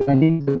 joining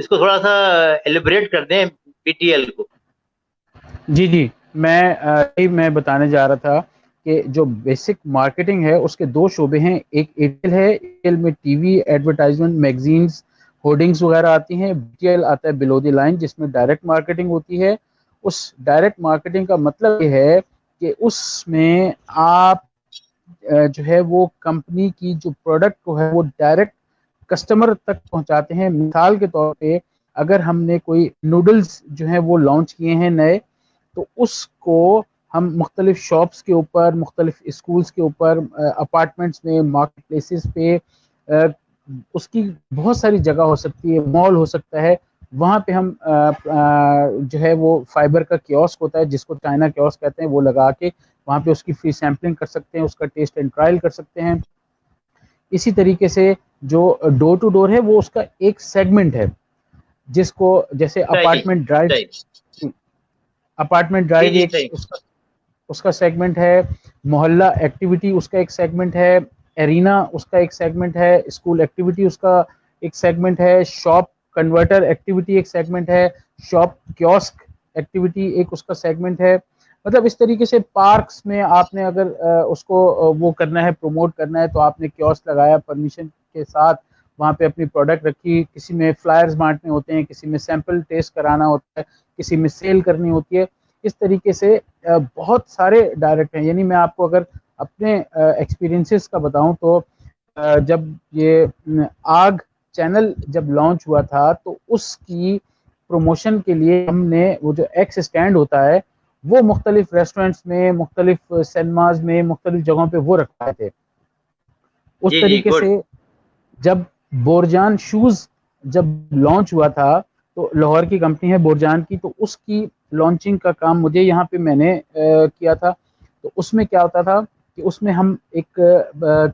اس کو تھوڑا سا ایلیبریٹ کر دیں BTL کو. جی میں بتانے جا رہا تھا کہ جو بیسک مارکیٹنگ ہے اس کے دو شعبے ہیں. ایک ایئرٹیل ہے، ایئرٹیل میں T V advertisement, magazines, hoardings وغیرہ آتی ہیں. BTL آتا ہے بلو دی لائن، جس میں ڈائریکٹ مارکیٹنگ ہوتی ہے. اس ڈائریکٹ مارکیٹنگ کا مطلب یہ ہے کہ اس میں آپ جو ہے وہ کمپنی کی جو پروڈکٹ کو ہے وہ ڈائریکٹ کسٹمر تک پہنچاتے ہیں. مثال کے طور پہ اگر ہم نے کوئی نوڈلز جو ہیں وہ لانچ کیے ہیں نئے، تو اس کو ہم مختلف شاپس کے اوپر، مختلف اسکولز کے اوپر، اپارٹمنٹس میں، مارکیٹ پلیسز پہ، اس کی بہت ساری جگہ ہو سکتی ہے، مال ہو سکتا ہے، وہاں پہ ہم جو ہے وہ فائبر کا کیوسک ہوتا ہے جس کو چائنا کیوسک کہتے ہیں، وہ لگا کے وہاں پہ اس کی فری سیمپلنگ کر سکتے ہیں، اس کا ٹیسٹ اینڈ ٹرائل کر سکتے ہیں. اسی طریقے سے جو ڈور ٹو ڈور ہے وہ اس کا ایک سیگمنٹ ہے، جس کو جیسے صحیح صحیح. اپارٹمنٹ جی ڈرائیو جی ایک صحیح. اس کا سیگمنٹ ہے، محلہ ایکٹیویٹی اس کا ایک سیگمنٹ ہے، ایرینا اس کا ایک سیگمنٹ ہے، اسکول ایکٹیویٹی اس کا ایک سیگمنٹ ہے، شاپ کنورٹر ایکٹیویٹی ایک سیگمنٹ ہے، شاپ کیوسک ایکٹیویٹی ایک اس کا سیگمنٹ ہے. مطلب اس طریقے سے پارکس میں آپ نے اگر اس کو وہ کرنا ہے، پروموٹ کرنا ہے، تو آپ نے کیوسک لگایا پرمیشن کے ساتھ، وہاں پہ اپنی پروڈکٹ رکھی. کسی میں فلائرز بانٹنے ہوتے ہیں، کسی میں سیمپل ٹیسٹ کرانا ہوتا ہے، کسی میں سیل کرنی ہوتی ہے. اس طریقے سے بہت سارے ڈائریکٹ ہیں. یعنی میں آپ کو اگر اپنے ایکسپیرینسز کا بتاؤں تو جب یہ آگ چینل جب لانچ ہوا تھا تو اس کی پروموشن کے لیے ہم نے وہ جو ایکس اسٹینڈ ہوتا ہے وہ مختلف ریسٹورینٹس میں، مختلف سینماز میں، مختلف جگہوں پہ وہ رکھائے تھے. اس جی جی طریقے گڈ. سے جب بورجان شوز جب لانچ ہوا تھا، تو لاہور کی کمپنی ہے بورجان کی، تو اس کی لانچنگ کا کام مجھے یہاں پہ میں نے کیا تھا. تو اس میں کیا ہوتا تھا کہ اس میں ہم ایک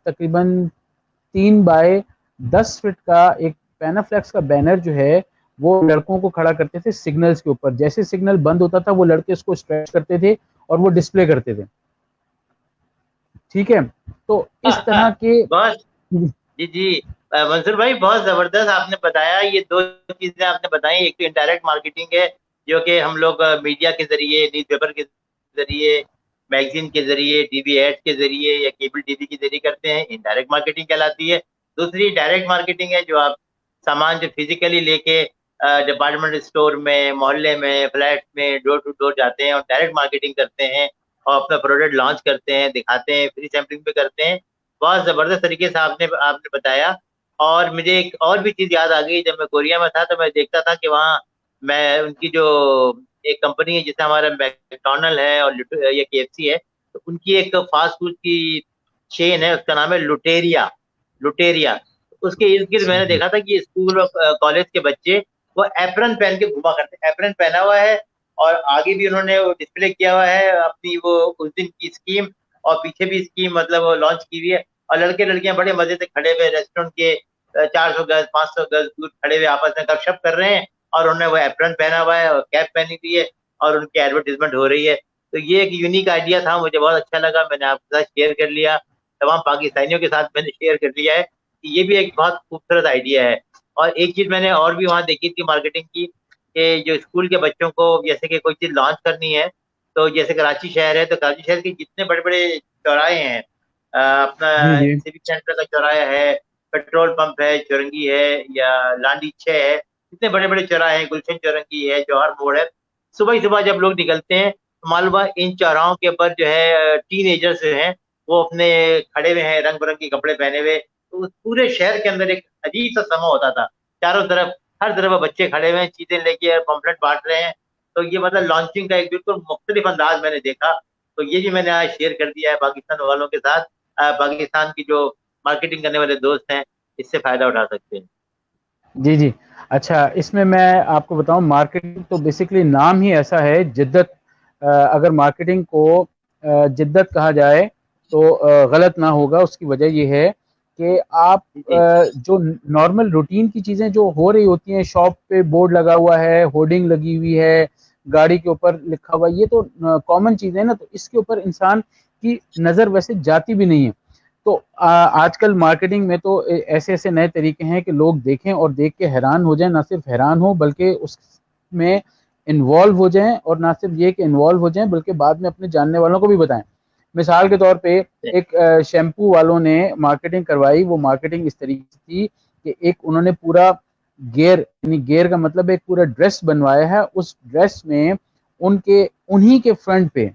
تقریباً 3x10 فٹ کا ایک پینافلیکس کا بینر جو ہے وہ لڑکوں کو کھڑا کرتے تھے سگنلز کے اوپر. جیسے سگنل بند ہوتا تھا وہ لڑکے اس کو اسٹریچ کرتے تھے اور وہ ڈسپلے کرتے تھے. ٹھیک ہے، تو اس طرح کے بہت. جی جی منصور بھائی بہت زبردست آپ نے بتایا. یہ دو چیزیں آپ نے بتائی، ایک تو انڈائریکٹ مارکیٹنگ ہے جو کہ ہم لوگ میڈیا کے ذریعے، نیوز پیپر کے ذریعے، میگزین کے ذریعے، ٹی وی ایڈ کے ذریعے یا کیبل ٹی وی کے ذریعے کرتے ہیں، انڈائریکٹ مارکیٹنگ کہلاتی ہے. دوسری ڈائریکٹ مارکیٹنگ ہے جو آپ سامان جو فزیکلی لے کے ڈپارٹمنٹ اسٹور میں، محلے میں، فلیٹ میں ڈور ٹو ڈور جاتے ہیں اور ڈائریکٹ مارکیٹنگ کرتے ہیں اور اپنا پروڈکٹ لانچ کرتے ہیں، دکھاتے ہیں، فری سیمپلنگ بھی کرتے ہیں. بہت زبردست طریقے سے آپ نے بتایا. اور مجھے ایک اور بھی چیز یاد آ گئی. جب میں کوریا میں تھا تو میں دیکھتا تھا کہ وہاں میں ان کی جو ایک کمپنی ہے جسے ہمارا میکڈونلڈ ہے اور یا KFC ہے، تو ان کی ایک فاسٹ فوڈ کی چین ہے، اس کا نام ہے لوٹیریا. اس کے ارد گرد میں نے دیکھا تھا کہ اسکول اور کالج کے بچے وہ ایپرن پہن کے گھوما کرتے ہیں. ایپرن پہنا ہوا ہے اور آگے بھی انہوں نے وہ ڈسپلے کیا ہوا ہے اپنی وہ اس دن کی اسکیم، اور پیچھے بھی اسکیم مطلب وہ لانچ کی ہوئی ہے. اور لڑکے لڑکیاں بڑے مزے سے کھڑے ہوئے ریسٹورینٹ کے 400 گز 500 گز دور کھڑے ہوئے آپس میں گپ شپ کر رہے ہیں، اور انہوں نے وہ ایپرن پہنا ہوا ہے اور کیپ پہنی ہوئی ہے اور ان کی ایڈورٹیزمنٹ ہو رہی ہے. تو یہ ایک یونیک آئیڈیا تھا، مجھے بہت اچھا لگا. میں نے آپ کے ساتھ شیئر کر لیا، تمام پاکستانیوں کے ساتھ میں نے شیئر کر لیا ہے کہ یہ بھی ایک بہت خوبصورت آئیڈیا ہے. اور ایک چیز میں نے اور بھی وہاں دیکھی تھی مارکیٹنگ کی، کہ جو اسکول کے بچوں کو جیسے کہ کوئی چیز لانچ کرنی ہے، تو جیسے کراچی شہر ہے تو کراچی شہر کے جتنے بڑے بڑے چوراہے ہیں، اپنا جی جی سیوک سینٹر کا چوراہا ہے، پیٹرول پمپ ہے، چورنگی ہے، یا لانڈی 6 ہے، اتنے بڑے بڑے چوراہے ہیں، گلشن چورنگی ہے، جوہر موڑ ہے. صبح ہی صبح جب لوگ نکلتے ہیں تو معلومہ ان چوراہوں کے اوپر جو ہے ٹین ایجرز جو ہیں وہ اپنے کھڑے ہوئے ہیں، رنگ برنگ کے کپڑے پہنے ہوئے. تو پورے شہر کے اندر ایک عجیب سا سما ہوتا تھا. چاروں طرف ہر طرف بچے کھڑے ہوئے ہیں، چیزیں لے کے پمفلٹ بانٹ رہے ہیں. تو یہ مطلب لانچنگ کا ایک بالکل مختلف انداز میں نے دیکھا. تو یہ بھی میں نے آج شیئر کر دیا ہے پاکستان والوں کے ساتھ. پاکستان کی جو مارکیٹنگ کرنے والے دوست ہیں اس سے فائدہ اٹھا سکتے ہیں. جی اچھا، اس میں آپ کو بتاؤں، مارکیٹنگ تو بیسکلی نام ہی ایسا ہے، جدت. اگر مارکیٹنگ کو جدت کہا جائے تو غلط نہ ہوگا. اس کی وجہ یہ ہے کہ آپ جی جو نارمل روٹین کی چیزیں جو ہو رہی ہوتی ہیں، شاپ پہ بورڈ لگا ہوا ہے، ہورڈنگ لگی ہوئی ہے، گاڑی کے اوپر لکھا ہوا ہے، یہ تو کامن چیزیں ہیں نا، تو اس کے اوپر انسان کی نظر ویسے جاتی بھی نہیں ہے. تو آج کل مارکیٹنگ میں تو ایسے ایسے نئے طریقے ہیں کہ لوگ دیکھیں اور دیکھ کے حیران ہو جائیں، نہ صرف حیران ہو بلکہ اس میں انوالو ہو جائیں، اور نہ صرف یہ کہ انوالو ہو جائیں بلکہ بعد میں اپنے جاننے والوں کو بھی بتائیں. مثال کے طور پہ ایک شیمپو والوں نے مارکیٹنگ کروائی. وہ مارکیٹنگ اس طریقے سے تھی کہ ایک انہوں نے پورا گیئر، یعنی گیئر کا مطلب ایک پورا ڈریس بنوایا ہے. اس ڈریس میں انہی کے فرنٹ پہ،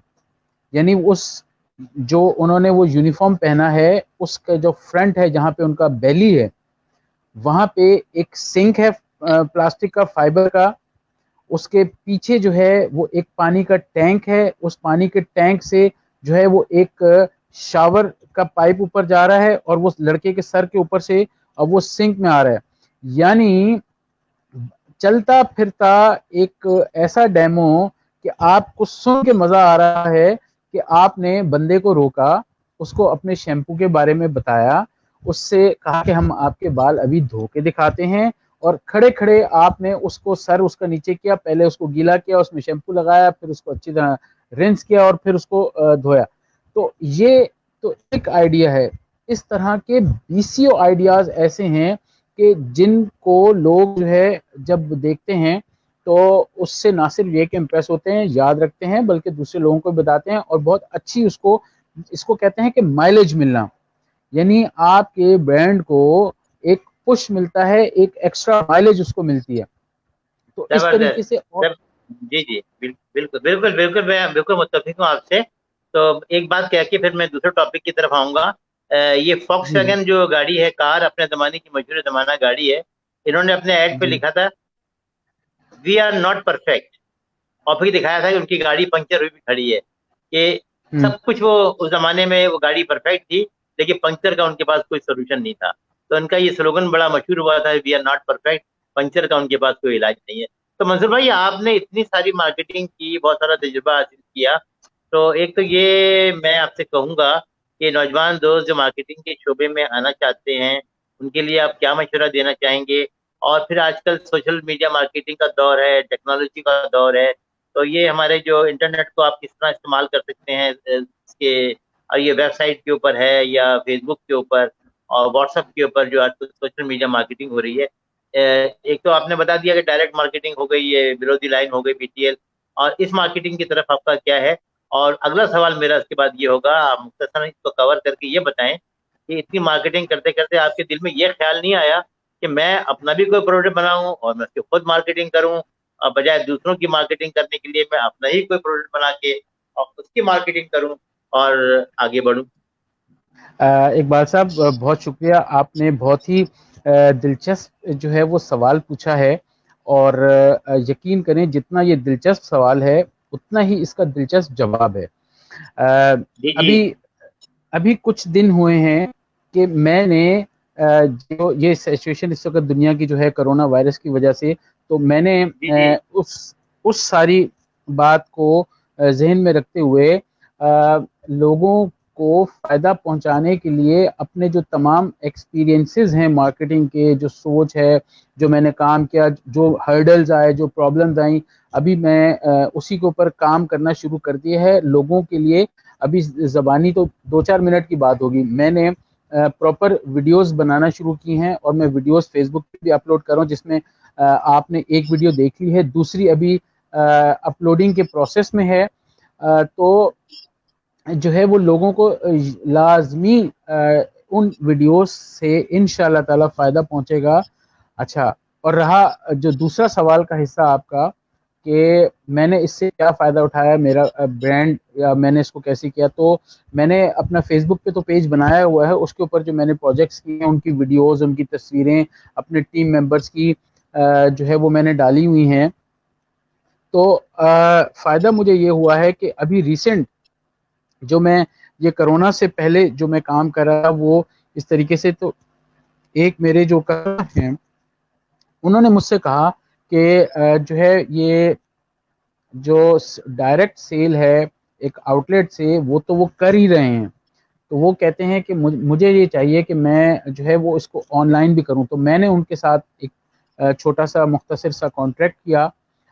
یعنی اس جو انہوں نے وہ یونیفارم پہنا ہے اس کا جو فرنٹ ہے جہاں پہ ان کا بیلی ہے، وہاں پہ ایک سنک ہے پلاسٹک کا، فائبر کا. اس کے پیچھے جو ہے وہ ایک پانی کا ٹینک ہے. اس پانی کے ٹینک سے جو ہے وہ ایک شاور کا پائپ اوپر جا رہا ہے اور وہ لڑکے کے سر کے اوپر سے اب وہ سنک میں آ رہا ہے. یعنی چلتا پھرتا ایک ایسا ڈیمو کہ آپ کو سن کے مزہ آ رہا ہے کہ آپ نے بندے کو روکا، اس کو اپنے شیمپو کے بارے میں بتایا، اس سے کہا کہ ہم آپ کے بال ابھی دھو کے دکھاتے ہیں، اور کھڑے کھڑے آپ نے اس کو سر اس کا نیچے کیا، پہلے اس کو گیلا کیا، اس میں شیمپو لگایا، پھر اس کو اچھی طرح رنس کیا اور پھر اس کو دھویا. تو یہ تو ایک آئیڈیا ہے. اس طرح کے بیسیوں آئیڈیاز ایسے ہیں کہ جن کو لوگ جو ہے جب دیکھتے ہیں تو اس سے نہ صرف یہ کہ امپریس ہوتے ہیں، یاد رکھتے ہیں، بلکہ دوسرے لوگوں کو بتاتے ہیں، اور بہت اچھی اس کو کہتے ہیں کہ مائلیج ملنا. یعنی آپ کے برانڈ کو ایک پش ملتا ہے، ایک ایکسٹرا مائلیج اس کو ملتی ہے. تو اس طریقے سے جی جی بالکل بالکل بالکل میں بالکل متفق ہوں آپ سے. تو ایک بات کہہ کے پھر میں دوسرے ٹاپک کی طرف آؤں گا. یہ فاکس ویگن جو گاڑی ہے، کار، اپنے زمانے کی مشہور زمانہ گاڑی ہے. انہوں نے اپنے ایڈ پہ لکھا تھا وی آر ناٹ پرفیکٹ، اور پھر دکھایا تھا کہ ان کی گاڑی پنکچر ہوئی بھی کھڑی ہے. کہ سب کچھ وہ اس زمانے میں وہ گاڑی پرفیکٹ تھی، لیکن پنکچر کا ان کے پاس کوئی سولوشن نہیں تھا. تو ان کا یہ سلوگن بڑا مشہور ہوا تھا، we are not perfect, puncture کا ان کے پاس کوئی علاج نہیں ہے. تو منصور بھائی، آپ نے اتنی ساری مارکیٹنگ کی، بہت سارا تجربہ حاصل کیا. تو ایک تو یہ میں آپ سے کہوں گا کہ نوجوان دوست جو مارکیٹنگ کے شعبے میں آنا چاہتے ہیں ان کے لیے آپ کیا مشورہ دینا چاہیں گے؟ اور پھر آج کل سوشل میڈیا مارکیٹنگ کا دور ہے، ٹیکنالوجی کا دور ہے. تو یہ ہمارے جو انٹرنیٹ کو آپ کس طرح استعمال کر سکتے ہیں اس کے، اور یہ ویب سائٹ کے اوپر ہے یا فیس بک کے اوپر اور واٹس ایپ کے اوپر جو آج کل سوشل میڈیا مارکیٹنگ ہو رہی ہے. ایک تو آپ نے بتا دیا کہ ڈائریکٹ مارکیٹنگ ہو گئی ہے، بیلو دی لائن ہو گئی BTL، اور اس مارکیٹنگ کی طرف آپ کا کیا ہے؟ اور اگلا سوال میرا اس کے بعد یہ ہوگا، آپ مختصراً اس کو کور کر کے یہ بتائیں کہ اتنی مارکیٹنگ کرتے کرتے آپ کے دل میں یہ خیال نہیں آیا کہ میں اپنا بھی کوئی پروڈکٹ بناؤں اور میں اس کی خود مارکیٹنگ کروں، اور بجائے دوسروں کی مارکیٹنگ کرنے کے لیے میں اپنا ہی کوئی پروڈکٹ بنا کے اور اس کی مارکیٹنگ کروں اور آگے بڑھوں؟ اقبال صاحب بہت شکریہ. آپ نے بہت ہی دلچسپ جو ہے وہ سوال پوچھا ہے، اور یقین کریں جتنا یہ دلچسپ سوال ہے اتنا ہی اس کا دلچسپ جواب ہے. جی جی ابھی کچھ دن ہوئے ہیں کہ میں نے جو یہ سچویشن اس وقت دنیا کی جو ہے کرونا وائرس کی وجہ سے، تو میں نے جی جی اس ساری بات کو ذہن میں رکھتے ہوئے لوگوں کو فائدہ پہنچانے کے لیے اپنے جو تمام ایکسپیرینسز ہیں مارکیٹنگ کے، جو سوچ ہے، جو میں نے کام کیا، جو ہرڈلز آئے، جو پرابلمز آئیں، ابھی میں اسی کے اوپر کام کرنا شروع کر دیا ہے لوگوں کے لیے. ابھی زبانی تو 2-4 منٹ کی بات ہوگی، میں نے پراپر ویڈیوز بنانا شروع کی ہیں، اور میں ویڈیوز فیس بک پہ بھی اپلوڈ کر رہا ہوں، جس میں آپ نے ایک ویڈیو دیکھ لی ہے، دوسری ابھی اپلوڈنگ کے پروسیس میں ہے. تو جو ہے وہ لوگوں کو لازمی ان ویڈیوز سے انشاءاللہ تعالی فائدہ پہنچے گا. اچھا، اور رہا جو دوسرا سوال کا حصہ آپ کا کہ میں نے اس سے کیا فائدہ اٹھایا، میرا برانڈ، یا میں نے اس کو کیسے کیا، تو میں نے اپنا فیس بک پہ تو پیج بنایا ہوا ہے، اس کے اوپر جو میں نے پروجیکٹس کیے ہیں، ان کی ویڈیوز، ان کی تصویریں، اپنے ٹیم ممبرس کی جو ہے وہ میں نے ڈالی ہوئی ہیں. تو فائدہ مجھے یہ ہوا ہے کہ ابھی ریسنٹ جو میں یہ کرونا سے پہلے جو میں کام کر رہا وہ اس طریقے سے، تو ایک میرے جو ہیں انہوں نے مجھ سے کہا کہ جو ہے یہ جو ڈائریکٹ سیل ہے ایک آؤٹ لیٹ سے، وہ تو وہ کر ہی رہے ہیں، تو وہ کہتے ہیں کہ مجھے یہ چاہیے کہ میں جو ہے وہ اس کو آن لائن بھی کروں. تو میں نے ان کے ساتھ ایک چھوٹا سا مختصر سا کانٹریکٹ کیا.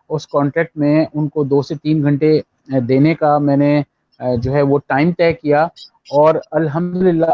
اس کانٹریکٹ میں ان کو 2 سے 3 گھنٹے دینے کا میں نے جو ہے وہ ٹائم طے کیا، اور الحمدللہ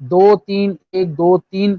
2-3, 1-2-3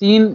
3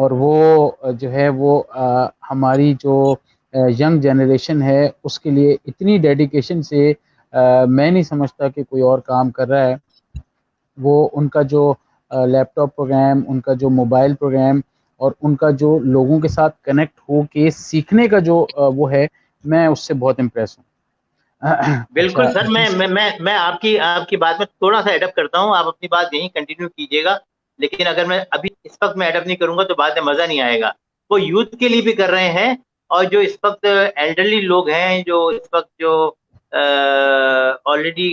اور وہ جو ہے وہ ہماری جو ینگ جنریشن ہے اس کے لیے اتنی ڈیڈیکیشن سے میں نہیں سمجھتا کہ کوئی اور کام کر رہا ہے. وہ ان کا جو لیپ ٹاپ پروگرام، ان کا جو موبائل پروگرام، اور ان کا جو لوگوں کے ساتھ کنیکٹ ہو کے سیکھنے کا جو وہ ہے، میں اس سے بہت امپریس ہوں. بالکل اچھا سر، میں آپ کی بات میں تھوڑا سا ایڈ اپ کرتا ہوں. آپ اپنی بات یہیں کنٹینیو کیجیے گا، لیکن اگر میں ابھی اس وقت میں ایڈ اپ نہیں کروں گا تو بعد میں مزہ نہیں آئے گا. وہ یوتھ کے لیے بھی کر رہے ہیں، اور جو اس وقت ایلڈرلی لوگ ہیں، جو اس وقت جو آلریڈی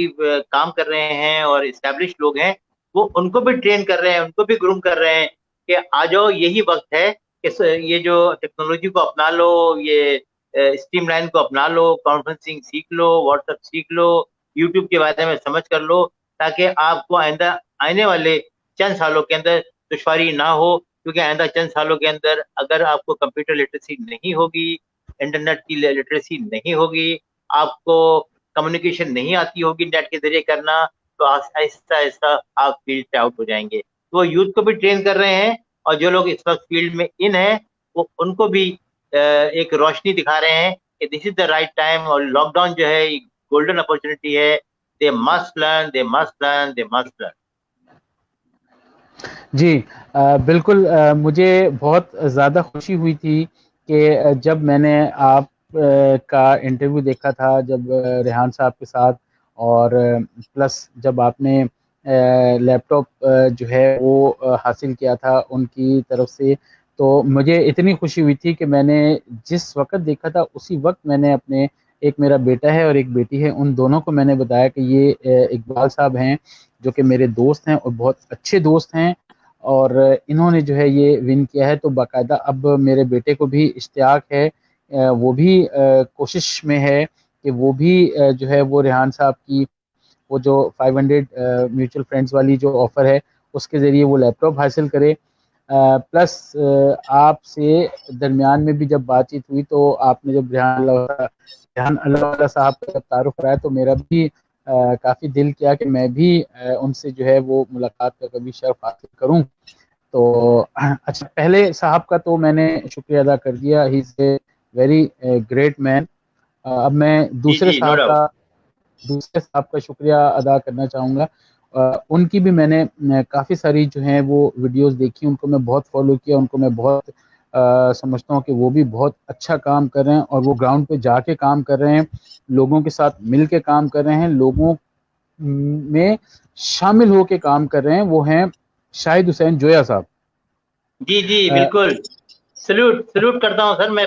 کام کر رہے ہیں اور اسٹیبلش لوگ ہیں، وہ ان کو بھی ٹرین کر رہے ہیں، ان کو بھی گروم کر رہے ہیں کہ آ جاؤ، یہی وقت ہے کہ یہ جو ٹیکنالوجی کو اپنا لو، یہ اسٹریم لائن کو اپنا لو، کانفرنسنگ سیکھ لو، واٹس ایپ سیکھ لو، یوٹیوب کے بارے میں سمجھ کر لو، تاکہ آپ کو آنے والے چند سالوں کے اندر دشواری نہ ہو. کیونکہ آئندہ چند سالوں کے اندر اگر آپ کو کمپیوٹر لٹریسی نہیں ہوگی، انٹرنیٹ کی لٹریسی نہیں ہوگی، آپ کو کمیونیکیشن نہیں آتی ہوگی نیٹ کے ذریعے کرنا، تو آہستہ آہستہ آپ فیلڈ سے آؤٹ ہو جائیں گے. تو وہ یوتھ کو بھی ٹرین کر رہے ہیں، اور جو لوگ اس وقت فیلڈ میں ان ہیں وہ ان کو بھی ایک روشنی دکھا رہے ہیں کہ this is the right time. اور لاک ڈاؤن جو ہے گولڈن اپرچونٹی ہے. They must learn, they must learn, they must learn. جی بالکل. مجھے بہت زیادہ خوشی ہوئی تھی کہ جب میں نے آپ کا انٹرویو دیکھا تھا، جب ریحان صاحب کے ساتھ، اور پلس جب آپ نے لیپ ٹاپ جو ہے وہ حاصل کیا تھا ان کی طرف سے، تو مجھے اتنی خوشی ہوئی تھی کہ میں نے جس وقت دیکھا تھا اسی وقت میں نے اپنے، ایک میرا بیٹا ہے اور ایک بیٹی ہے، ان دونوں کو میں نے بتایا کہ یہ اقبال صاحب ہیں جو کہ میرے دوست ہیں اور بہت اچھے دوست ہیں، اور انہوں نے جو ہے یہ ون کیا ہے. تو باقاعدہ اب میرے بیٹے کو بھی اشتیاق ہے، وہ بھی کوشش میں ہے کہ وہ بھی جو ہے وہ ریحان صاحب کی وہ جو 500 میوچل فرینڈز والی جو آفر ہے اس کے ذریعے وہ لیپ ٹاپ حاصل کرے. پلس آپ سے درمیان میں بھی جب بات چیت ہوئی تو آپ نے جب ریحان اللہ صاحب کا تعارف کرایا تو میرا بھی کافی دل کیا کہ میں بھی ان سے جو ہے وہ ملاقات کا کبھی شرف حاصل کروں. تو اچھا، پہلے صاحب کا تو میں نے شکریہ ادا کر دیا، ہی از اے ویری گریٹ مین. اب میں جی دوسرے جی، نو ڈاؤٹ. صاحب کا شکریہ ادا کرنا چاہوں گا. ان کی بھی میں نے کافی ساری جو ہیں وہ ویڈیوز دیکھی، ان کو میں بہت فالو کیا، ان کو میں بہت سمجھتا ہوں کہ وہ بھی بہت اچھا کام کر رہے ہیں، اور وہ گراؤنڈ پہ جا کے کام کر رہے ہیں، لوگوں کے ساتھ مل کے کام کر رہے ہیں، لوگوں میں شامل ہو کے کام کر رہے ہیں. وہ ہیں شاہد حسین جویا صاحب. جی جی بالکل. سلوٹ کرتا ہوں سر، میں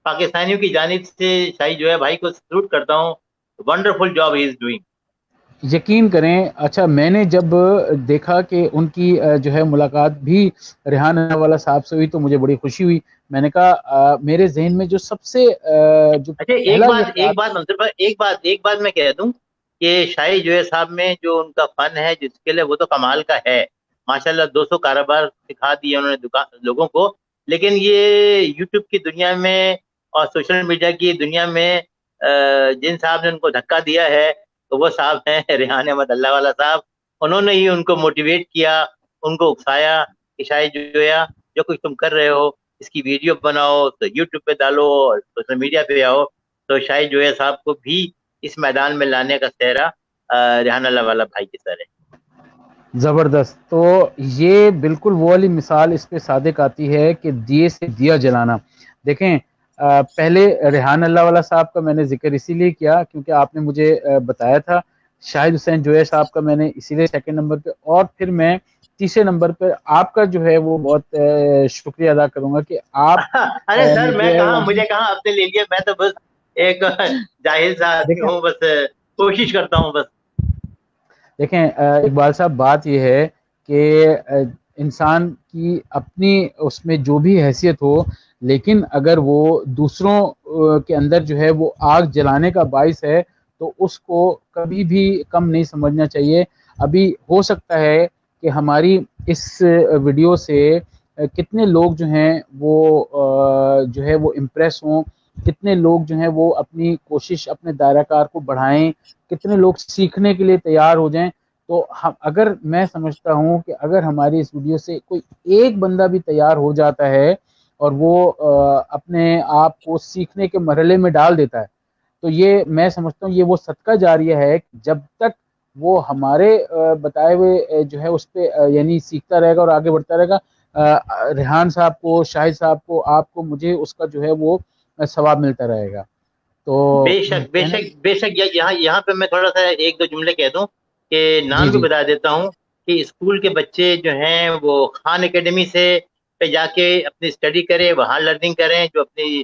پاکستانیوں کی جانب سے شاہی جو ہے بھائی کو سلوٹ کرتا ہوں. Wonderful job he is doing. یقین کریں، اچھا میں نے جب دیکھا کہ ان کی جو ہے ملاقات بھی ریحان والا صاحب سے ہوئی تو مجھے بڑی خوشی ہوئی. میں نے کہا میرے ذہن میں جو سب سے جو اچھا، پہلا جو خیال، منصور بھائی، ایک بات میں کہہ دوں کہ شاہی جو ہے صاحب میں جو ان کا فن ہے، جس کے لیے وہ تو کمال کا ہے. ماشاءاللہ 200 کاروبار سکھا دیے انہوں نے لوگوں کو. لیکن یہ یوٹیوب کی دنیا میں اور سوشل میڈیا کی دنیا میں جن صاحب نے ان کو دھکا دیا ہے تو وہ صاحب ہیں ریحان احمد اللہ والا صاحب. انہوں نے ہی ان کو موٹیویٹ کیا، ان کو اکسایا کہ شاہد جو کچھ تم کر رہے ہو اس کی ویڈیو بناؤ، تو یوٹیوب پہ ڈالو اور سوشل میڈیا پہ آؤ. تو شاہد جویا صاحب کو بھی اس میدان میں لانے کا سہرا ریحان اللہ والا بھائی کی سر ہے. زبردست. تو یہ بالکل وہ والی مثال اس پہ صادق آتی ہے کہ دیے سے دیا جلانا. دیکھیں پہلے ریحان اللہ والا صاحب کا میں نے ذکر اسی لیے کیا کیونکہ آپ نے مجھے بتایا تھا. شاہد حسین جویا صاحب کا میں نے اسی لیے سیکنڈ نمبر پہ، اور پھر میں تیسرے نمبر پہ آپ کا جو ہے وہ بہت شکریہ ادا کروں گا کہ آپ ارے سر، نے جو میں ہے کہاں، مجھے کہاں آپ نے لے لیا. میں تو بس ایک جاہل سا آدمی دیکھیں ہوں، بس کوشش کرتا ہوں بس. دیکھیں اقبال صاحب، بات یہ ہے کہ انسان کی اپنی اس میں جو بھی حیثیت ہو، لیکن اگر وہ دوسروں کے اندر جو ہے وہ آگ جلانے کا باعث ہے تو اس کو کبھی بھی کم نہیں سمجھنا چاہیے. ابھی ہو سکتا ہے کہ ہماری اس ویڈیو سے کتنے لوگ جو ہیں وہ جو ہے وہ امپریس ہوں، کتنے لوگ جو ہیں وہ اپنی کوشش، اپنے دائرہ کار کو بڑھائیں، کتنے لوگ سیکھنے کے لیے تیار ہو جائیں. تو ہم اگر میں سمجھتا ہوں کہ اگر ہماری اس ویڈیو سے کوئی ایک بندہ بھی تیار ہو جاتا ہے اور وہ اپنے آپ کو سیکھنے کے مرحلے میں ڈال دیتا ہے، تو یہ میں سمجھتا ہوں یہ وہ صدقہ جاریہ ہے، جب تک وہ ہمارے بتائے ہوئے جو ہے اس پہ یعنی سیکھتا رہے گا اور آگے بڑھتا رہے گا، ریحان صاحب کو، شاہد صاحب کو، آپ کو، مجھے اس کا جو ہے وہ ثواب ملتا رہے گا. تو بے شک بے کہنے شک بے شک. یہاں پہ میں تھوڑا سا ایک دو جملے کہہ دوں کہ جی نام بھی جی بتا دیتا ہوں کہ اسکول کے بچے جو ہیں وہ خان اکیڈمی سے پہ جا کے اپنی اسٹڈی کریں، وہاں لرننگ کریں، جو اپنی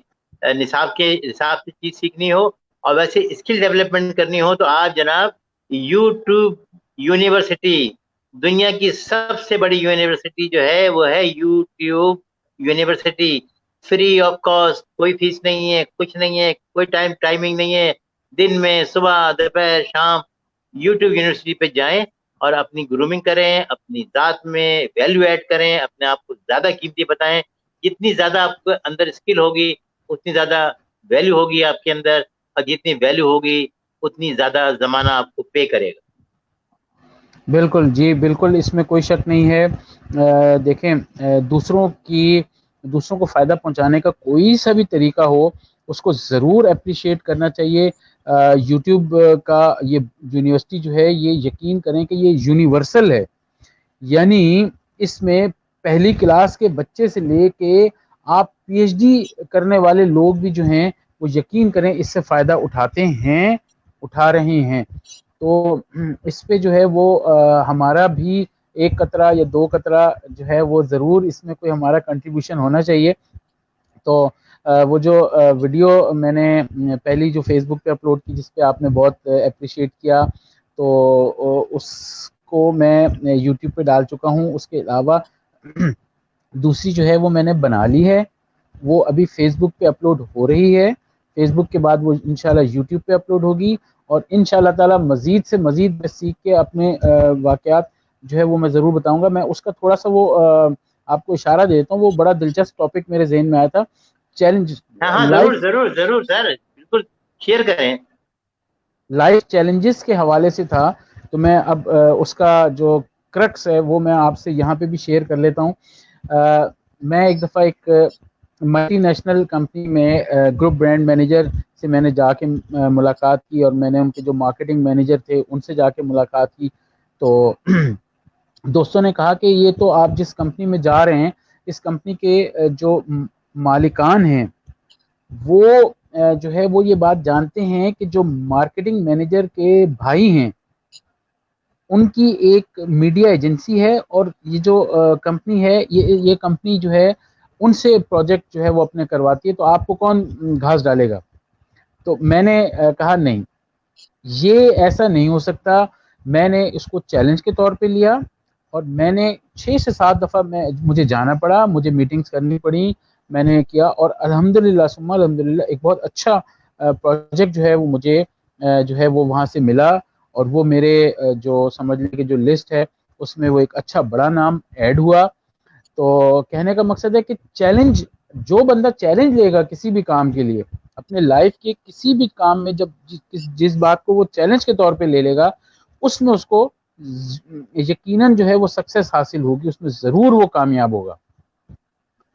نصاب کے حساب سے چیز سیکھنی ہو اور ویسے اسکل ڈیولپمنٹ کرنی ہو تو آپ جناب یوٹیوب یونیورسٹی، دنیا کی سب سے بڑی یونیورسٹی جو ہے وہ ہے YouTube university. Free of cost, کوئی فیس نہیں ہے، کچھ نہیں ہے، کوئی ٹائمنگ نہیں ہے. دن میں، صبح، دوپہر، شام یوٹیوب یونیورسٹی پہ جائیں اور اپنی گرومنگ کریں، اپنی ذات میں ویلیو ایڈ کریں، اپنے آپ کو زیادہ قیمتی بتائیں. جتنی زیادہ آپ کے اندر اسکل ہوگی اتنی زیادہ ویلیو ہوگی آپ کے اندر، اور جتنی ویلیو ہوگی اتنی زیادہ زمانہ آپ کو پے کرے گا. بالکل جی، بالکل اس میں کوئی شک نہیں ہے. دیکھیں دوسروں کو فائدہ پہنچانے کا کوئی سا بھی طریقہ ہو اس کو ضرور اپریشیٹ کرنا چاہیے. یوٹیوب کا یہ یونیورسٹی جو ہے یہ یقین کریں کہ یہ یونیورسل ہے، یعنی اس میں پہلی کلاس کے بچے سے لے کے آپ پی ایچ ڈی کرنے والے لوگ بھی جو ہیں وہ یقین کریں اس سے فائدہ اٹھاتے ہیں، اٹھا رہے ہیں. تو اس پہ جو ہے وہ ہمارا بھی ایک قطرہ یا دو قطرہ جو ہے وہ ضرور اس میں کوئی ہمارا کنٹریبیوشن ہونا چاہیے. تو وہ جو ویڈیو میں نے پہلی جو فیس بک پہ اپلوڈ کی جس پہ آپ نے بہت اپریشیٹ کیا، تو اس کو میں یوٹیوب پہ ڈال چکا ہوں. اس کے علاوہ دوسری جو ہے وہ میں نے بنا لی ہے، وہ ابھی فیس بک پہ اپلوڈ ہو رہی ہے. فیس بک کے بعد وہ انشاءاللہ یوٹیوب پہ اپلوڈ ہوگی، اور انشاءاللہ تعالی مزید سے مزید میں سیکھ کے اپنے واقعات جو ہے وہ میں ضرور بتاؤں گا. میں اس کا تھوڑا سا وہ آپ کو اشارہ دیتا ہوں، وہ بڑا دلچسپ ٹاپک میرے ذہن میں آیا تھا، چیلنج ہاں ہاں، ضرور لائف ضرور ضرور سر، بالکل شیئر کریں. لائف چیلنجز کے حوالے سے تھا. تو میں اب اس کا جو کرکس ہے وہ میں آپ سے یہاں پہ بھی شیئر کر لیتا ہوں. میں ایک دفعہ ایک ملٹی نیشنل کمپنی میں گروپ برانڈ مینیجر سے میں نے جا کے ملاقات کی، اور میں نے ان کے جو مارکیٹنگ مینیجر تھے ان سے جا کے ملاقات کی. تو دوستوں نے کہا کہ یہ تو آپ جس کمپنی میں جا رہے ہیں اس کمپنی کے جو مالکان ہیں وہ جو ہے وہ یہ بات جانتے ہیں کہ جو مارکیٹنگ مینیجر کے بھائی ہیں ان کی ایک میڈیا ایجنسی ہے، اور یہ جو کمپنی ہے یہ کمپنی جو ہے ان سے پروجیکٹ جو ہے وہ اپنے کرواتی ہے، تو آپ کو کون گھاس ڈالے گا؟ تو میں نے کہا نہیں، یہ ایسا نہیں ہو سکتا. میں نے اس کو چیلنج کے طور پہ لیا، اور میں نے 6 سے 7 دفعہ مجھے جانا پڑا، مجھے میٹنگز کرنی پڑی، میں نے کیا، اور الحمدللہ ثم الحمدللہ ایک بہت اچھا پروجیکٹ جو ہے وہ مجھے جو ہے وہ وہاں سے ملا. اور وہ میرے جو سمجھ لیں کہ جو لسٹ ہے اس میں وہ ایک اچھا بڑا نام ایڈ ہوا. تو کہنے کا مقصد ہے کہ چیلنج، جو بندہ چیلنج لے گا کسی بھی کام کے لیے اپنے لائف کے کسی بھی کام میں، جب جس بات کو وہ چیلنج کے طور پہ لے لے گا اس میں اس کو یقیناً جو ہے وہ سکسیس حاصل ہوگی، اس میں ضرور وہ کامیاب ہوگا.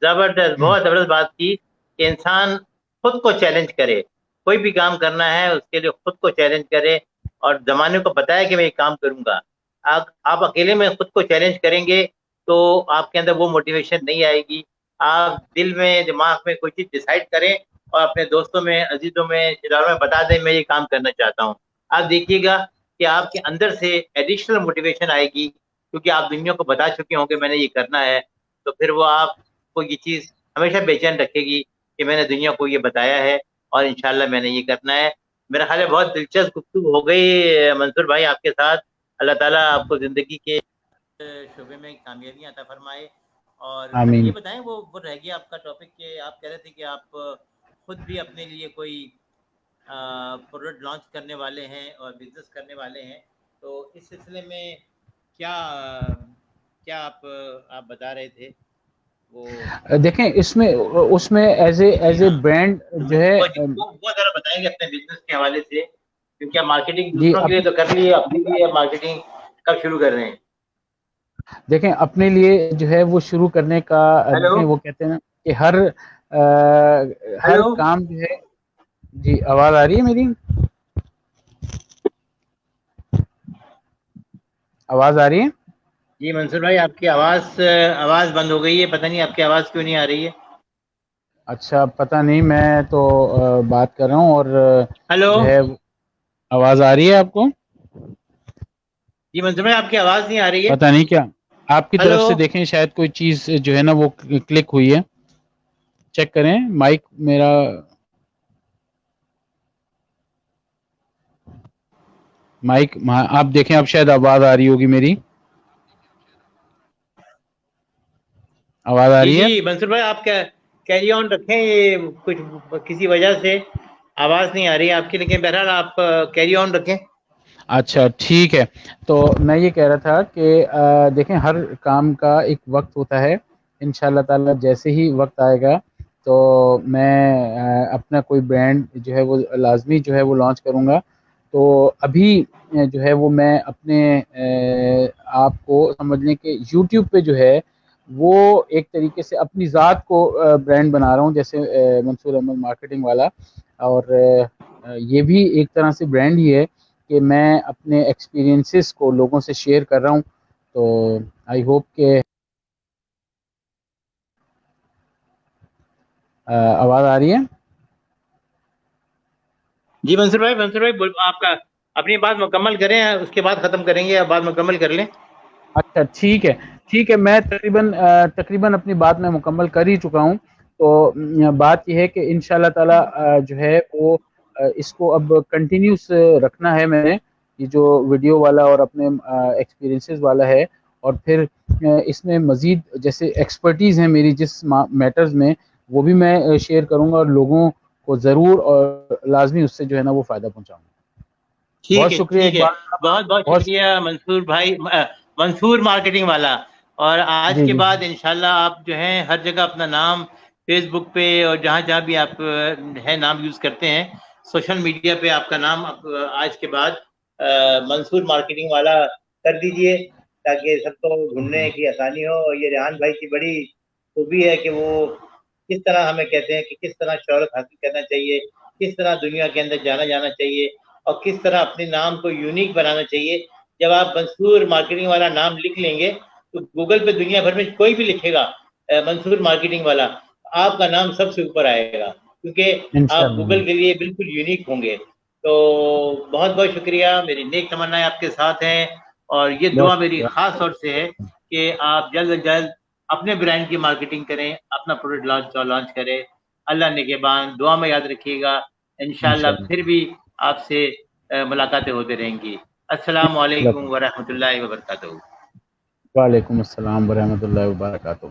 زبردست، بہت زبردست بات کی کہ انسان خود کو چیلنج کرے. کوئی بھی کام کرنا ہے اس کے لیے خود کو چیلنج کرے اور زمانے کو بتائے کہ میں یہ کام کروں گا. آپ اکیلے میں خود کو چیلنج کریں گے تو آپ کے اندر وہ موٹیویشن نہیں آئے گی. آپ دل میں، دماغ میں کوئی چیز ڈیسائیڈ کریں اور اپنے دوستوں میں، عزیزوں میں، رشتے داروں میں بتا دیں میں یہ کام کرنا چاہتا ہوں. آپ دیکھیے گا کہ آپ کے اندر سے ایڈیشنل موٹیویشن آئے گی، کیونکہ آپ دنیا کو بتا چکے ہوں کہ میں نے یہ کرنا ہے. تو پھر وہ آپ کو یہ چیز ہمیشہ بے چین رکھے گی کہ میں نے دنیا کو یہ بتایا ہے اور انشاءاللہ میں نے یہ کرنا ہے. میرا خیال ہے بہت دلچسپ گفتگو ہو گئی منصور بھائی آپ کے ساتھ. اللہ تعالیٰ آپ کو زندگی کے شعبے میں کامیابیاں عطا فرمائے. اور اچھا یہ آمین. بتائیں، وہ رہ گیا آپ کا ٹاپک کہ آپ کہہ رہے تھے کہ آپ خود بھی اپنے لیے کوئی پروڈکٹ لانچ کرنے والے ہیں اور بزنس کرنے والے ہیں. تو اس سلسلے میں کیا کیا آپ بتا رہے تھے وہ؟ دیکھیں اس میں ایز جی اے ہاں، برانڈ جو ہے وہ ذرا بتائیں گے اپنے بزنس کے حوالے سے، کیونکہ آپ مارکیٹنگ جی دوسروں کے لیے تو کر لیے، اپنے لیے مارکیٹنگ کب شروع کر رہے ہیں؟ دیکھیں اپنے لیے جو ہے وہ شروع کرنے کا ہیلو دیکھیں وہ کہتے ہیں نا کہ ہر ہیلو کام جو ہے. جی آواز آ رہی ہے میری؟ آواز آ رہی ہے؟ جی منصور بھائی، آپ کی آواز بند ہو گئی ہے، پتہ نہیں آپ کی آواز کیوں نہیں آ رہی ہے. اچھا پتہ نہیں، میں تو بات کر رہا ہوں اور ہیلو جو ہے آواز آ رہی ہے آپ کو؟ جی منصور بھائی، آپ کی آواز نہیں آ رہی ہے. پتہ نہیں کیا آپ کی طرف ہیلو سے دیکھیں شاید کوئی چیز جو ہے نا وہ کلک ہوئی ہے، چیک کریں مائک میرا. مائک آپ دیکھیں اب شاید آواز آ رہی ہوگی میری. آواز آ جی رہی ہے؟ جی منصور بھائی، آپ کیری آن رکھیں، یہ کچھ کسی وجہ سے آواز نہیں آ رہی ہے آپ کی، لیکن بہرحال آپ کیری آن رکھیں. اچھا ٹھیک ہے. تو میں یہ کہہ رہا تھا کہ دیکھیں ہر کام کا ایک وقت ہوتا ہے. ان شاء اللہ تعالی جیسے ہی وقت آئے گا تو میں اپنا کوئی برانڈ جو ہے وہ لازمی جو ہے وہ لانچ کروں گا. تو ابھی جو ہے وہ میں اپنے آپ کو سمجھنے کے یوٹیوب پہ جو ہے وہ ایک طریقے سے اپنی ذات کو برانڈ بنا رہا ہوں، جیسے منصور احمد مارکیٹنگ والا. اور یہ بھی ایک طرح سے برانڈ ہی ہے کہ میں اپنے ایکسپیرینسز کو لوگوں سے شیئر کر رہا ہوں. تو آئی ہوپ کہ آواز آ رہی ہے؟ جی منصور بھائی آپ کا اپنی بات مکمل کریں، اس کے بعد ختم کریں گے، بات مکمل کر لیں. اچھا ٹھیک ہے میں تقریباً اپنی بات میں مکمل کر ہی چکا ہوں. تو بات یہ ہے کہ ان شاء اللہ تعالی جو ہے وہ اس کو اب کنٹینیوس رکھنا ہے میں نے، یہ جو ویڈیو والا اور اپنے ایکسپیرینسز والا ہے. اور پھر اس میں مزید جیسے ایکسپرٹیز ہیں میری جس میٹرز میں، وہ بھی میں شیئر کروں گا اور لوگوں کو ضرور اور لازمی اس سے جو ہے نا وہ فائدہ پہنچاؤں گا. بہت شکریہ ٹھیک ہے، اقبال بہت بہت صاحب. شکریہ منصور بھائی، منصور مارکیٹنگ والا. اور آج جی کے جی بعد انشاءاللہ آپ جو ہیں ہر جگہ اپنا نام فیس بک پہ اور جہاں جہاں بھی آپ ہے نام یوز کرتے ہیں سوشل میڈیا پہ، آپ کا نام آج کے بعد منصور مارکیٹنگ والا کر دیجئے، تاکہ سب کو ڈھونڈنے کی آسانی ہو. اور یہ ریحان بھائی کی بڑی خوبی ہے کہ وہ کس طرح ہمیں کہتے ہیں کہ کس طرح شہرت حاصل کرنا چاہیے، کس طرح دنیا کے اندر جانا چاہیے، اور کس طرح اپنے نام کو یونیک بنانا چاہیے. جب آپ منصور مارکیٹنگ والا نام لکھ لیں گے تو گوگل پہ دنیا بھر میں کوئی بھی لکھے گا منصور مارکیٹنگ والا، آپ کا نام سب سے اوپر آئے گا، کیونکہ آپ انشاءاللہ. گوگل کے لیے بالکل یونیک ہوں گے. تو بہت بہت شکریہ، میری نیک تمنائیں آپ کے ساتھ ہیں، اور یہ بہت دعا میری شکریہ. خاص طور سے ہے کہ آپ جلد از جلد اپنے برانڈ کی مارکیٹنگ کریں، اپنا پروڈکٹ لانچ کریں. اللہ نگہبان، دعا میں یاد رکھیے گا. انشاءاللہ پھر بھی آپ سے ملاقاتیں ہوتے رہیں گی. السلام علیکم ورحمۃ اللہ وبرکاتہ. وعلیکم السلام ورحمۃ اللہ وبرکاتہ.